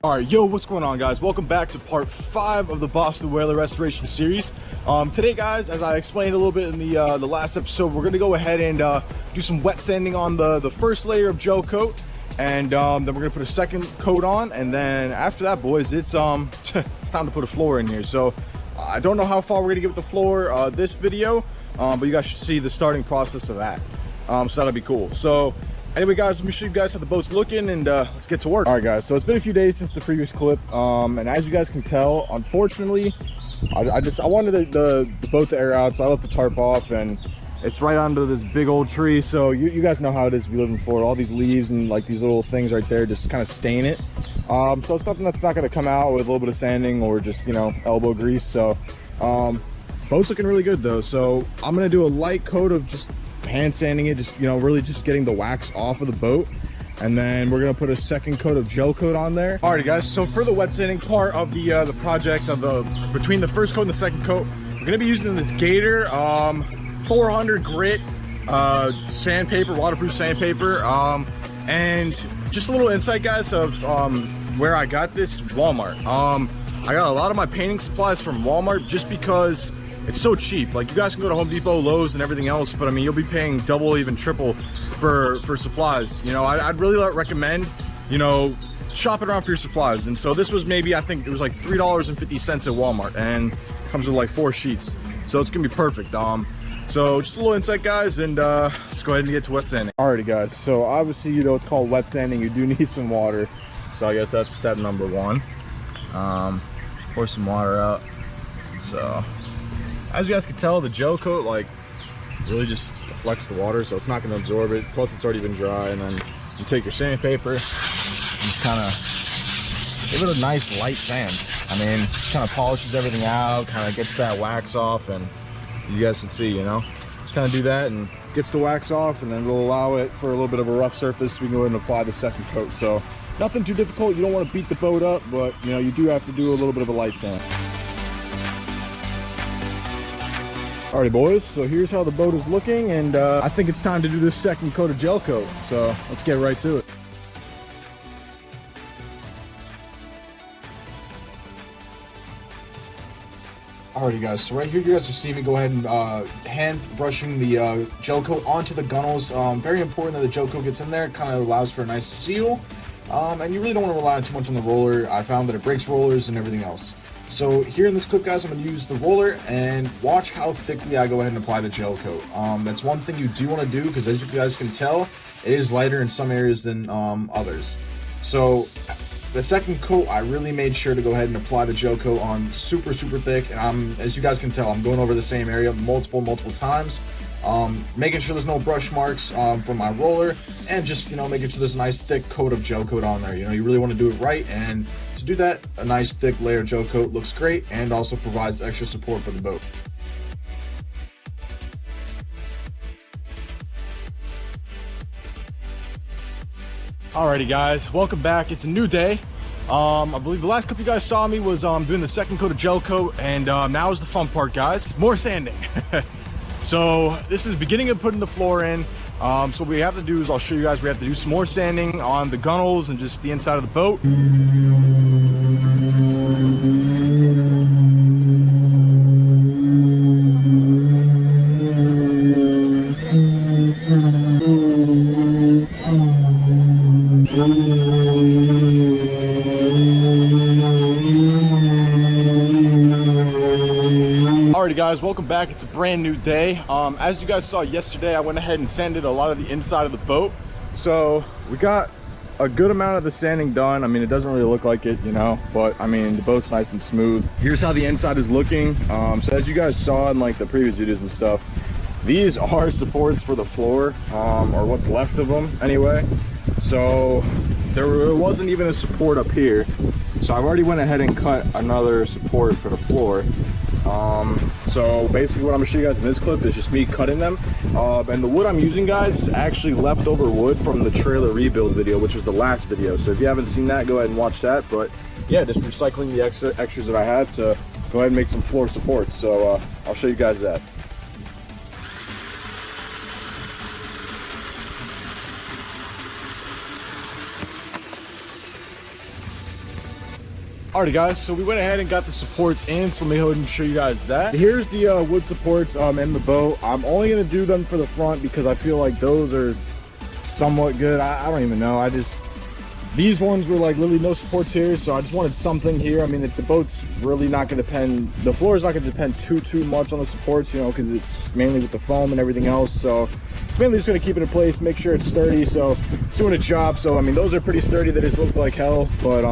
All right, yo, what's going on, guys? Welcome back to part 5 of the Boston Whaler restoration series. Today, guys, as I explained a little bit in the last episode, we're gonna go ahead and do some wet sanding on the first layer of gel coat, and then we're gonna put a second coat on, and then after that, boys, it's it's time to put a floor in here. So I don't know how far we're gonna get with the floor this video, but you guys should see the starting process of that. So that'll be cool. So anyway, guys, let me show you guys how the boat's looking, and let's get to work. All right, guys, so it's been a few days since the previous clip, and as you guys can tell, unfortunately, I wanted the boat to air out, so I left the tarp off, and it's right under this big old tree. So you guys know how it is if you live in Florida. All these leaves and like these little things right there just kind of stain it. So it's nothing that's not going to come out with a little bit of sanding or just, you know, elbow grease. So boat's looking really good though. So I'm going to do a light coat of just hand sanding it, just, you know, really just getting the wax off of the boat, and then we're gonna put a second coat of gel coat on there. Alrighty, guys, so for the wet sanding part of the project, between the first coat and the second coat, we're gonna be using this Gator 400 grit sandpaper, waterproof sandpaper, and just a little insight, guys, of where I got this. Walmart. I got a lot of my painting supplies from Walmart just because it's so cheap. Like, you guys can go to Home Depot, Lowe's, and everything else, but I mean, you'll be paying double, even triple for supplies. You know, I'd really recommend, you know, shopping around for your supplies. And so this was maybe, I think it was like $3.50 at Walmart, and comes with like 4 sheets. So it's gonna be perfect. So just a little insight, guys, and let's go ahead and get to wet sanding. Alrighty, guys, so obviously, you know, it's called wet sanding. You do need some water. So I guess that's step number 1. Pour some water out. So as you guys can tell, the gel coat like really just deflects the water, so it's not going to absorb it. Plus, it's already been dry. And then you take your sandpaper and just kind of give it a nice light sand. I mean, kind of polishes everything out, kind of gets that wax off, and you guys can see, you know, just kind of do that and gets the wax off, and then we'll allow it for a little bit of a rough surface. We can go ahead and apply the second coat. So nothing too difficult. You don't want to beat the boat up, but you know, you do have to do a little bit of a light sand. Alrighty, boys, so here's how the boat is looking, and I think it's time to do this second coat of gel coat. So let's get right to it. Alrighty, guys, so right here you guys are seeing me go ahead and hand brushing the gel coat onto the gunnels. Very important that the gel coat gets in there. It kind of allows for a nice seal, and you really don't want to rely too much on the roller. I found that it breaks rollers and everything else. So here in this clip, guys, I'm going to use the roller, and watch how thickly I go ahead and apply the gel coat. That's one thing you do want to do, because as you guys can tell, it is lighter in some areas than others. So the second coat, I really made sure to go ahead and apply the gel coat on super thick, and as you guys can tell, I'm going over the same area multiple times, making sure there's no brush marks from my roller, and just, you know, making sure there's a nice thick coat of gel coat on there. You know, you really want to do it right, and to do that, a nice thick layer of gel coat looks great and also provides extra support for the boat. Alrighty, guys, welcome back. It's a new day. I believe the last clip you guys saw me was doing the second coat of gel coat, and now is the fun part, guys. More sanding. So this is beginning of putting the floor in. So what we have to do is, I'll show you guys, we have to do some more sanding on the gunnels and just the inside of the boat. Alrighty, guys, welcome back. It's a brand new day. As you guys saw yesterday, I went ahead and sanded a lot of the inside of the boat. So we got a good amount of the sanding done. I mean, it doesn't really look like it, you know, but I mean, the boat's nice and smooth. Here's how the inside is looking. So as you guys saw in like the previous videos and stuff, these are supports for the floor, or what's left of them anyway. So there wasn't even a support up here. So I've already went ahead and cut another support for the floor. So basically what I'm gonna show you guys in this clip is just me cutting them, and the wood I'm using, guys, is actually leftover wood from the trailer rebuild video, which was the last video. So if you haven't seen that, go ahead and watch that. But yeah, just recycling the extras that I had to go ahead and make some floor supports. So I'll show you guys that. Alrighty guys, so we went ahead and got the supports in, so let me go ahead and show you guys that. Here's the wood supports in the boat. I'm only gonna do them for the front because I feel like those are somewhat good. I don't even know. These ones were like literally no supports here, so I just wanted something here. I mean, if the boat's really not gonna depend, the floor is not gonna depend too much on the supports, you know, because it's mainly with the foam and everything else. So it's mainly just gonna keep it in place, make sure it's sturdy. So it's doing a job. So I mean, those are pretty sturdy. They just look like hell, but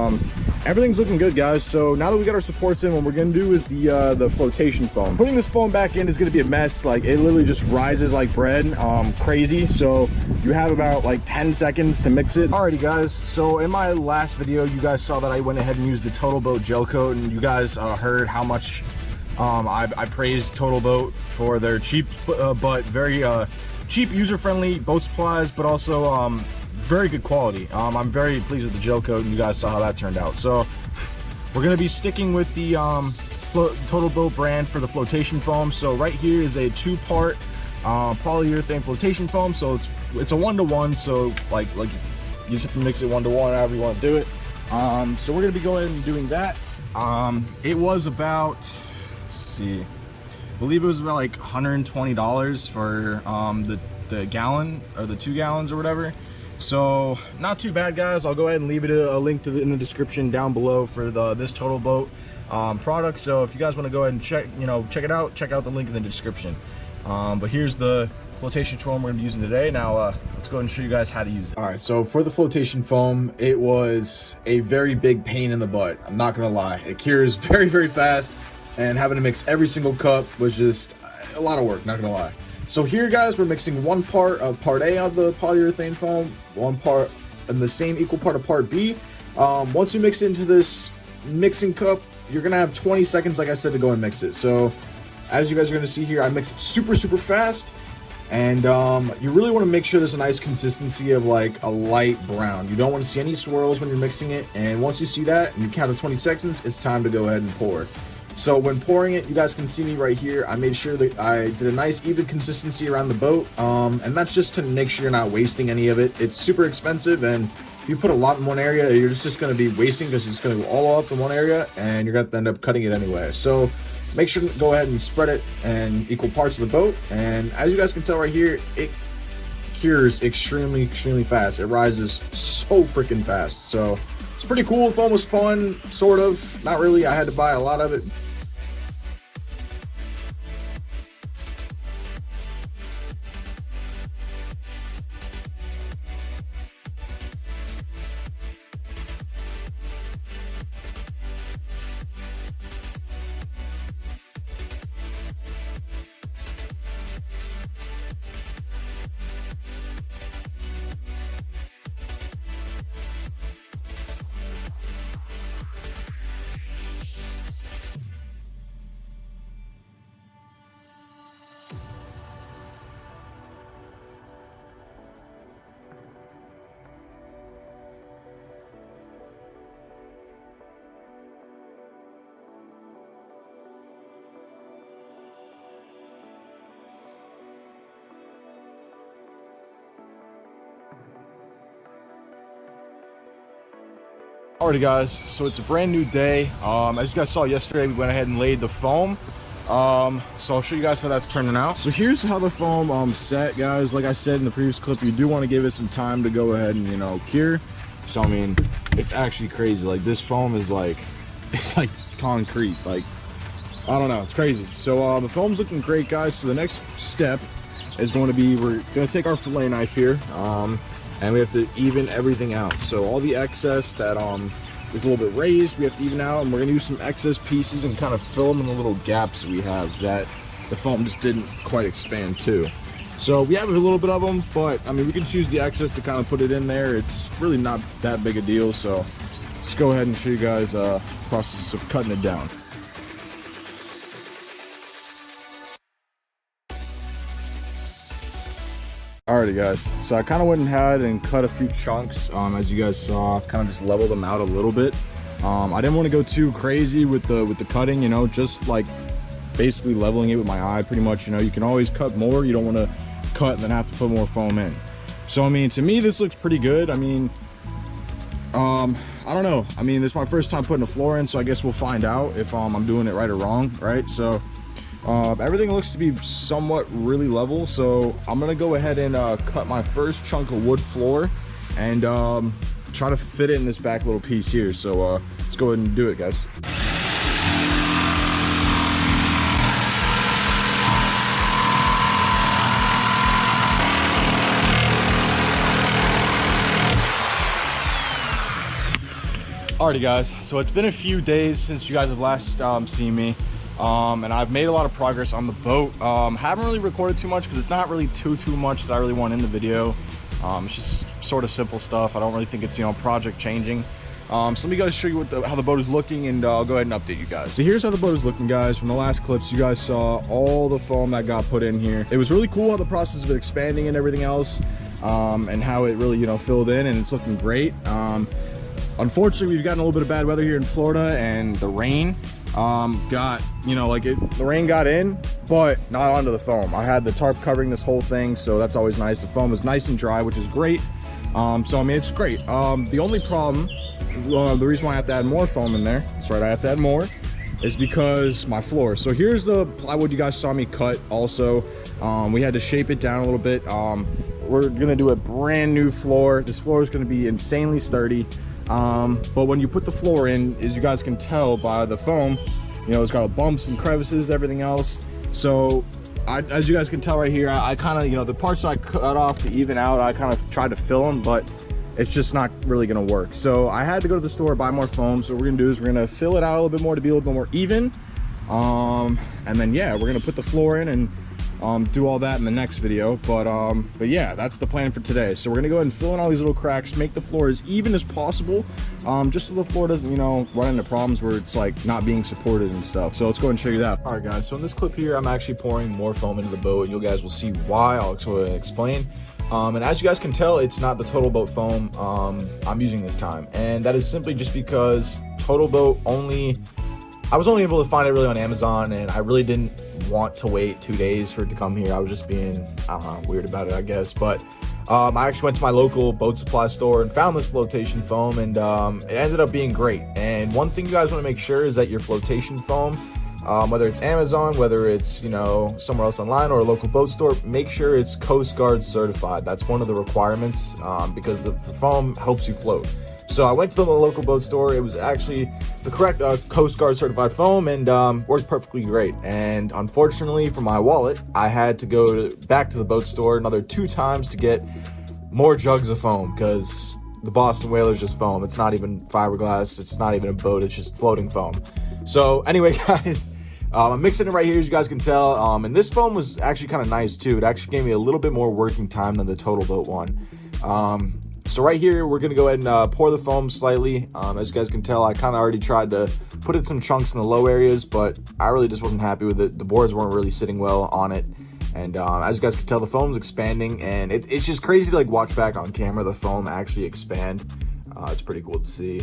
everything's looking good, guys. So now that we got our supports in, what we're gonna do is the flotation foam. Putting this foam back in is gonna be a mess. Like, it literally just rises like bread, crazy. So you have about like 10 seconds to mix it. Alrighty guys, so in my last video, you guys saw that I went ahead and used the Total Boat gel coat, and you guys heard how much I praised Total Boat for their cheap but very cheap, user-friendly boat supplies, but also very good quality. I'm very pleased with the gel coat, and you guys saw how that turned out. So we're going to be sticking with the Total Boat brand for the flotation foam. So right here is a 2-part polyurethane flotation foam. So it's a 1-to-1. So like you just have to mix it 1-to-1, however you want to do it. So we're going to be going and doing that. It was about, let's see, I believe it was about like $120 for the gallon, or the 2 gallons or whatever. So not too bad, guys. I'll go ahead and leave it a link to in the description down below for this Total Boat product. So if you guys want to go ahead and check it out, check out the link in the description. But here's the flotation foam we're gonna be using today. Now let's go ahead and show you guys how to use it. All right, so for the flotation foam, it was a very big pain in the butt. I'm not gonna lie. It cures very fast, and having to mix every single cup was just a lot of work, not gonna lie. So here, guys, we're mixing 1 part of part A of the polyurethane foam, 1 part and the same equal part of part B. Once you mix it into this mixing cup, you're gonna have 20 seconds, like I said, to go and mix it. So as you guys are gonna see here, I mix it super fast, and you really want to make sure there's a nice consistency of like a light brown. You don't want to see any swirls when you're mixing it, and once you see that and you count to 20 seconds, it's time to go ahead and pour. So when pouring it, you guys can see me right here. I made sure that I did a nice even consistency around the boat, and that's just to make sure you're not wasting any of it. It's super expensive, and if you put a lot in one area, you're just going to be wasting, because it's going to go all up in one area, and you're going to end up cutting it anyway. So make sure to go ahead and spread it in equal parts of the boat, and as you guys can tell right here, it cures extremely fast. It rises so freaking fast. So it's pretty cool. The foam was fun, sort of. Not really. I had to buy a lot of it. Alrighty guys, so it's a brand new day. As you guys saw yesterday, we went ahead and laid the foam. So I'll show you guys how that's turning out. So here's how the foam set, guys. Like I said in the previous clip, you do want to give it some time to go ahead and, you know, cure. So I mean, it's actually crazy. Like, this foam is like, it's like concrete. Like, I don't know, it's crazy. So the foam's looking great, guys. So the next step is going to be, we're going to take our fillet knife here, and we have to even everything out. So all the excess that is a little bit raised, we have to even out, and we're gonna use some excess pieces and kind of fill them in the little gaps we have that the foam just didn't quite expand to. So we have a little bit of them, but I mean, we can choose the excess to kind of put it in there. It's really not that big a deal. So let's go ahead and show you guys the process of cutting it down. Alrighty guys, so I kind of went ahead and cut a few chunks, as you guys saw, kind of just level them out a little bit. I didn't want to go too crazy with the cutting, you know, just like basically leveling it with my eye pretty much. You know, you can always cut more. You don't want to cut and then have to put more foam in. So I mean, to me this looks pretty good. I mean, I don't know. I mean, this is my first time putting a floor in, so I guess we'll find out if I'm doing it right or wrong, right? So everything looks to be somewhat really level, so I'm gonna go ahead and cut my first chunk of wood floor and try to fit it in this back little piece here. So let's go ahead and do it, guys. Alrighty guys, so it's been a few days since you guys have last seen me, and I've made a lot of progress on the boat. Haven't really recorded too much because it's not really too much that I really want in the video. It's just sort of simple stuff. I don't really think it's, you know, project changing. So let me guys show you what how the boat is looking, and I'll go ahead and update you guys. So here's how the boat is looking, guys. From the last clips, you guys saw all the foam that got put in here. It was really cool how the process of it expanding and everything else, and how it really, you know, filled in, and it's looking great. Unfortunately, we've gotten a little bit of bad weather here in Florida, and the rain got, you know, like the rain got in, but not onto the foam. I had the tarp covering this whole thing, so that's always nice. The foam is nice and dry, which is great. So I mean, it's great. The only problem, the reason why I have to add more foam in there, that's right, I have to add more, is because my floor. So here's the plywood you guys saw me cut also. We had to shape it down a little bit. We're gonna do a brand new floor. This floor is gonna be insanely sturdy. But when you put the floor in, as you guys can tell by the foam, you know, it's got bumps and crevices, everything else. So as you guys can tell right here, I kind of, you know, the parts that I cut off to even out, I kind of tried to fill them, but it's just not really gonna work. So I had to go to the store, buy more foam. So what we're gonna do is we're gonna fill it out a little bit more to be a little bit more even. And then yeah, we're gonna put the floor in and do all that in the next video. But yeah, that's the plan for today. So we're gonna go ahead and fill in all these little cracks, make the floor as even as possible, just so the floor doesn't, you know, run into problems where it's like not being supported and stuff. So let's go ahead and show you that. All right guys, so in this clip here, I'm actually pouring more foam into the boat. You guys will see why. I'll explain. And as you guys can tell, it's not the Total Boat foam I'm using this time, and that is simply just because Total Boat I was only able to find it really on Amazon, and I really didn't want to wait 2 days for it to come here. I was just being, I don't know, weird about it, I guess. But I actually went to my local boat supply store and found this flotation foam, and it ended up being great. And one thing you guys want to make sure is that your flotation foam, whether it's Amazon, whether it's, you know, somewhere else online or a local boat store, make sure it's Coast Guard certified. That's one of the requirements, because the foam helps you float. So I went to the local boat store. It was actually the correct Coast Guard certified foam, and worked perfectly great. And unfortunately for my wallet, I had to go back to the boat store another 2 times to get more jugs of foam, because the Boston Whaler is just foam. It's not even fiberglass. It's not even a boat. It's just floating foam. So anyway, guys, I'm mixing it right here, as you guys can tell. And this foam was actually kind of nice too. It actually gave me a little bit more working time than the Total Boat one. So right here, we're gonna go ahead and pour the foam slightly. As you guys can tell, I kind of already tried to put in some chunks in the low areas, but I really just wasn't happy with it. The boards weren't really sitting well on it. And as you guys can tell, the foam's expanding, and it's just crazy to like watch back on camera the foam actually expand. It's pretty cool to see.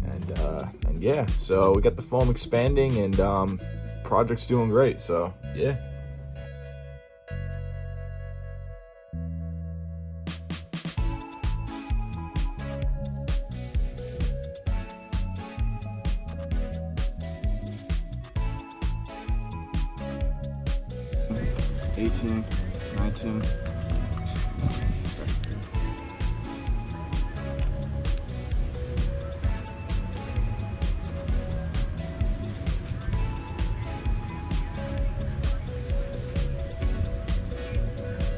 And yeah, so we got the foam expanding, and project's doing great, so yeah. $18, $19.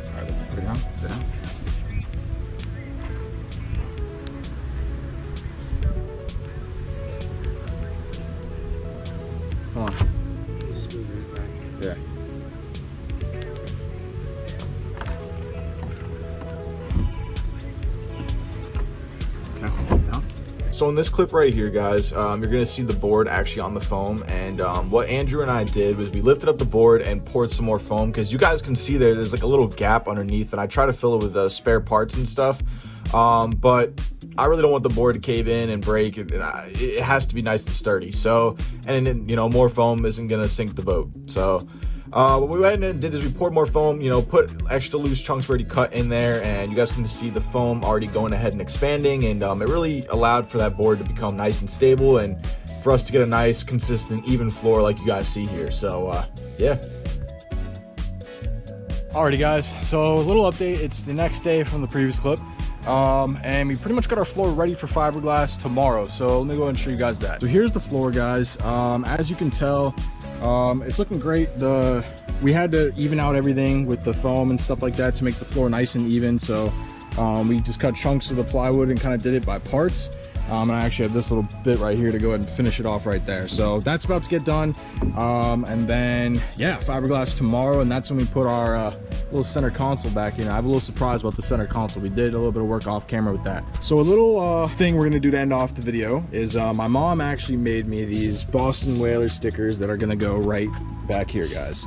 All right, let's put it down. Put it down. Come on. Just move it back. Yeah. So in this clip right here, guys, you're gonna see the board actually on the foam, and what Andrew and I did was we lifted up the board and poured some more foam, because you guys can see there's like a little gap underneath, and I try to fill it with spare parts and stuff, but I really don't want the board to cave in and break. It has to be nice and sturdy. So, and then, you know, more foam isn't gonna sink the boat. So What we went and did is we poured more foam, you know, put extra loose chunks already cut in there, and you guys can see the foam already going ahead and expanding, and it really allowed for that board to become nice and stable and for us to get a nice, consistent, even floor like you guys see here. So yeah. Alrighty guys, so a little update. It's the next day from the previous clip, and we pretty much got our floor ready for fiberglass tomorrow. So let me go ahead and show you guys that. So here's the floor, guys. As you can tell, it's looking great. We had to even out everything with the foam and stuff like that to make the floor nice and even. So we just cut chunks of the plywood and kind of did it by parts. And I actually have this little bit right here to go ahead and finish it off right there. So that's about to get done. And then, yeah, fiberglass tomorrow. And that's when we put our little center console back in. I have a little surprise about the center console. We did a little bit of work off camera with that. So a little thing we're gonna do to end off the video is my mom actually made me these Boston Whaler stickers that are gonna go right back here, guys.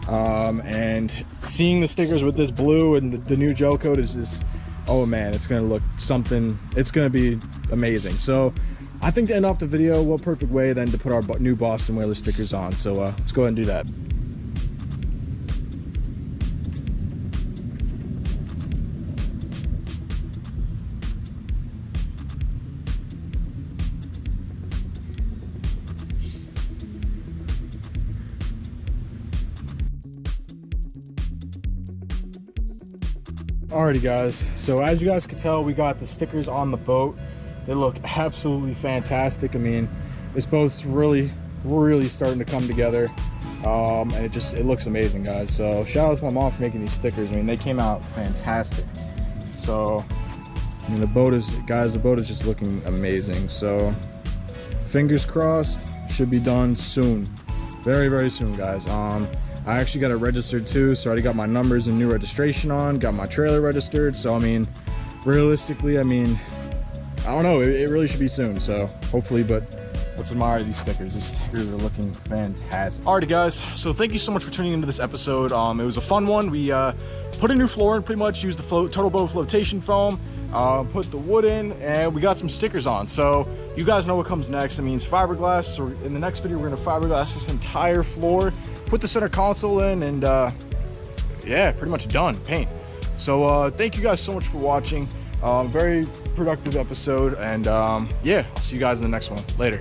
And seeing the stickers with this blue and the new gel coat is just, oh man, it's gonna look something, it's gonna be amazing. So I think to end off the video, what perfect way than to put our new Boston Whaler stickers on. So let's go ahead and do that. Alrighty guys, so as you guys can tell, we got the stickers on the boat. They look absolutely fantastic. I mean, this boat's really starting to come together, and it looks amazing, guys. So shout out to my mom for making these stickers. I mean, they came out fantastic. So I mean, the boat is just looking amazing. So fingers crossed, should be done soon, very soon, guys. I actually got it registered too, so I already got my numbers and new registration on, got my trailer registered. So I mean, realistically, I mean, I don't know, it really should be soon, so hopefully. But let's admire these stickers. These stickers are looking fantastic. Alrighty guys, so thank you so much for tuning into this episode. It was a fun one. We put a new floor in, pretty much used the Total Boat flotation foam, put the wood in, and we got some stickers on. So you guys know what comes next. It means fiberglass. So in the next video, we're gonna fiberglass this entire floor, put the center console in, and yeah, pretty much done, paint. So thank you guys so much for watching. Very productive episode, and yeah, I'll see you guys in the next one. Later.